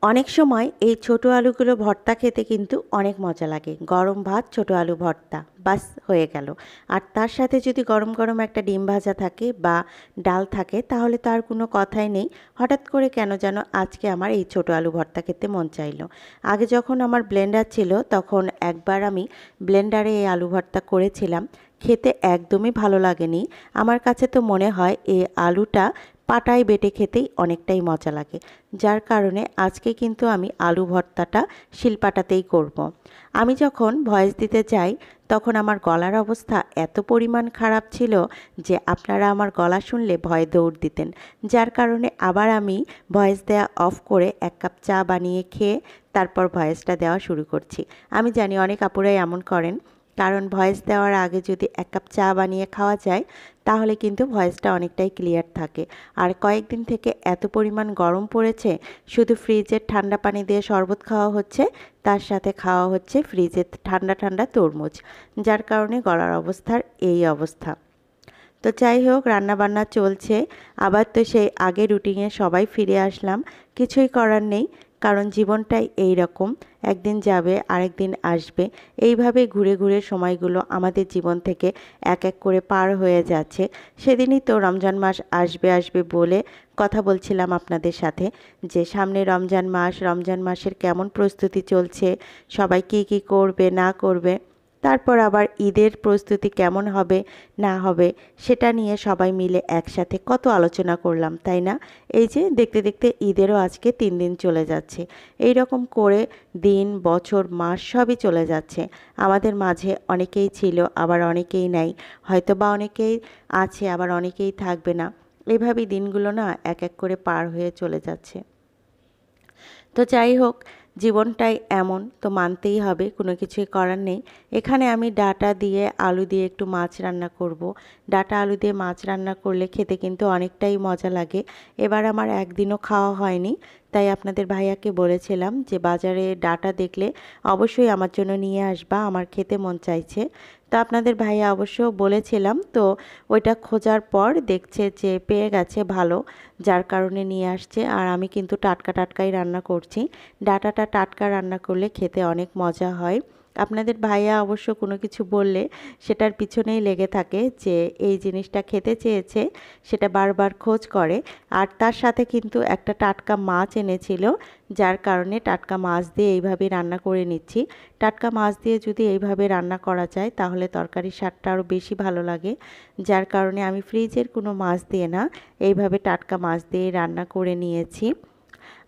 অনেক সময় এই ছোট আলুগুলো ভর্তা খেতে কিন্তু অনেক মজা লাগে। গরম ভাত, ছোট আলু ভর্তা, বাস হয়ে গেল। আর তার সাথে যদি গরম গরম একটা ডিম ভাজা থাকে বা ডাল থাকে তাহলে তো আর কোনো কথাই নেই। হঠাৎ করে কেন যেন আজকে আমার এই ছোট আলু ভর্তা খেতে মন চাইলো। আগে যখন আমার ব্লেন্ডার ছিল তখন একবার আমি ব্লেন্ডারে এই আলু ভর্তা করেছিলাম। খেতে একদমই ভালো লাগেনি। আমার কাছে তো মনে হয় এই আলুটা পাটায় বেটে খেতেই অনেকটাই মজা লাগে। যার কারণে আজকে কিন্তু আমি আলু ভর্তাটা শিলপাটাতেই করব। আমি যখন ভয়েস দিতে যাই তখন আমার গলার অবস্থা এত পরিমাণ খারাপ ছিল যে আপনারা আমার গলা শুনলে ভয়ে দৌড় দিতেন। যার কারণে আবার আমি ভয়েস দেওয়া অফ করে 1 কাপ চা বানিয়ে খেয়ে তারপর ভয়েসটা দেওয়া শুরু করছি। আমি জানি অনেক আপুরাই এমন করেন, কারণ ভয়েস দেওয়ার আগে যদি 1 কাপ চা বানিয়ে খাওয়া যায় তাহলে কিন্তু ভয়েসটা অনেকটাই ক্লিয়ার থাকে। আর কয়েকদিন থেকে এত পরিমাণ গরম পড়েছে, শুধু ফ্রিজের ঠান্ডা পানি দিয়ে শরবত খাওয়া হচ্ছে, তার সাথে খাওয়া হচ্ছে ফ্রিজের ঠান্ডা ঠান্ডা তরমুজ, যার কারণে গলার অবস্থার এই অবস্থা। তো যাই হোক, রান্নাবান্না চলছে। আবার তো সেই আগের রুটিনে সবাই ফিরে আসলাম। কিছুই করার নেই, কারণ জীবনটাই এই রকম, একদিন যাবে আরেকদিন আসবে। এইভাবে ঘুরে ঘুরে সময়গুলো আমাদের জীবন থেকে এক এক করে পার হয়ে যাচ্ছে। সেদিনই তো রমজান মাস আসবে আসবে বলে কথা বলছিলাম আপনাদের সাথে, যে সামনে রমজান মাস, রমজান মাসের কেমন প্রস্তুতি চলছে, সবাই কী কী করবে না করবে, তারপর আবার ঈদের প্রস্তুতি কেমন হবে না হবে সেটা নিয়ে সবাই মিলে একসাথে কত আলোচনা করলাম, তাই না? এই যে দেখতে দেখতে ঈদেরও আজকে 3 দিন চলে যাচ্ছে। এই রকম করে দিন, বছর, মাস সবই চলে যাচ্ছে। আমাদের মাঝে অনেকেই ছিল, আবার অনেকেই নাই। হয়তোবা অনেকেই আছে, আবার অনেকেই থাকবে না। এভাবেই দিনগুলো না এক এক করে পার হয়ে চলে যাচ্ছে। তো যাই হোক, জীবনটাই এমন, তো মানতেই হবে, কোনো কিছুই করার নেই। এখানে আমি ডাঁটা দিয়ে আলু দিয়ে একটু মাছ রান্না করব। ডাঁটা আলু দিয়ে মাছ রান্না করলে খেতে কিন্তু অনেকটাই মজা লাগে। এবার আমার একদিনও খাওয়া হয়নি, তাই আপনাদের ভাইয়াকে বলেছিলাম যে বাজারে ডাঁটা দেখলে অবশ্যই আমার জন্য নিয়ে আসবা, আমার খেতে মন চাইছে। তো আপনাদের ভাইয়া অবশ্য বলেছিলাম, তো ওইটা খোঁজার পর দেখছে যে পেয়ে গেছে ভালো, যার কারণে নিয়ে আসছে। আর আমি কিন্তু টাটকা টাটকাই রান্না করছি। ডাঁটাটা টাটকা রান্না করলে খেতে অনেক মজা হয়। আপনাদের ভাইয়া অবশ্য কোনো কিছু বললে সেটার পিছনেই লেগে থাকে, যে এই জিনিসটা খেতে চেয়েছে, সেটা বারবার খোঁজ করে। আর তার সাথে কিন্তু একটা টাটকা মাছ এনেছিল, যার কারণে টাটকা মাছ দিয়ে এইভাবে রান্না করে নিচ্ছি। টাটকা মাছ দিয়ে যদি এইভাবে রান্না করা যায় তাহলে তরকারির স্বাদটা আরও বেশি ভালো লাগে। যার কারণে আমি ফ্রিজের কোনো মাছ দিয়ে না, এইভাবে টাটকা মাছ দিয়ে রান্না করে নিয়েছি।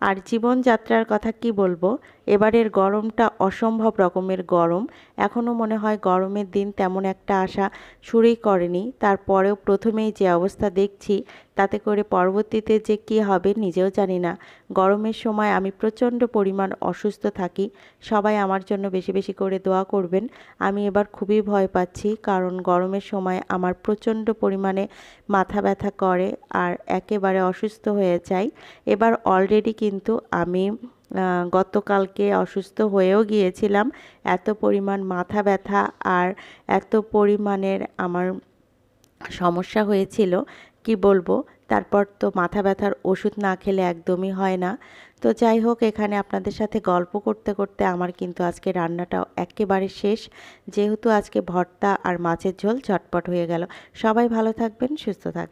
আর জীবনযাত্রার কথা কি বলবো, এবারের গরমটা অসম্ভব রকমের গরম। এখনও মনে হয় গরমের দিন তেমন একটা আশা শুরুই করেনি, তারপরেও প্রথমেই যে অবস্থা দেখছি তাতে করে পরবর্তীতে যে কী হবে নিজেও জানি না। গরমের সময় আমি প্রচণ্ড পরিমাণ অসুস্থ থাকি। সবাই আমার জন্য বেশি বেশি করে দোয়া করবেন। আমি এবার খুবই ভয় পাচ্ছি, কারণ গরমের সময় আমার প্রচণ্ড পরিমাণে মাথা ব্যথা করে আর একেবারে অসুস্থ হয়ে যাই। এবার অলরেডি কিন্তু আমি গতকালকে অসুস্থ হয়েও গিয়েছিলাম। এত পরিমাণ মাথা ব্যথা আর এত পরিমাণের আমার সমস্যা হয়েছিল, কি বলবো। তারপর তো মাথা ব্যথার ওষুধ না খেলে একদমই হয় না। তো যাই হোক, এখানে আপনাদের সাথে গল্প করতে করতে আমার কিন্তু আজকে রান্নাটাও একেবারে শেষ। যেহেতু আজকে ভর্তা আর মাছের ঝোল ঝটপট হয়ে গেল। সবাই ভালো থাকবেন, সুস্থ থাকবেন।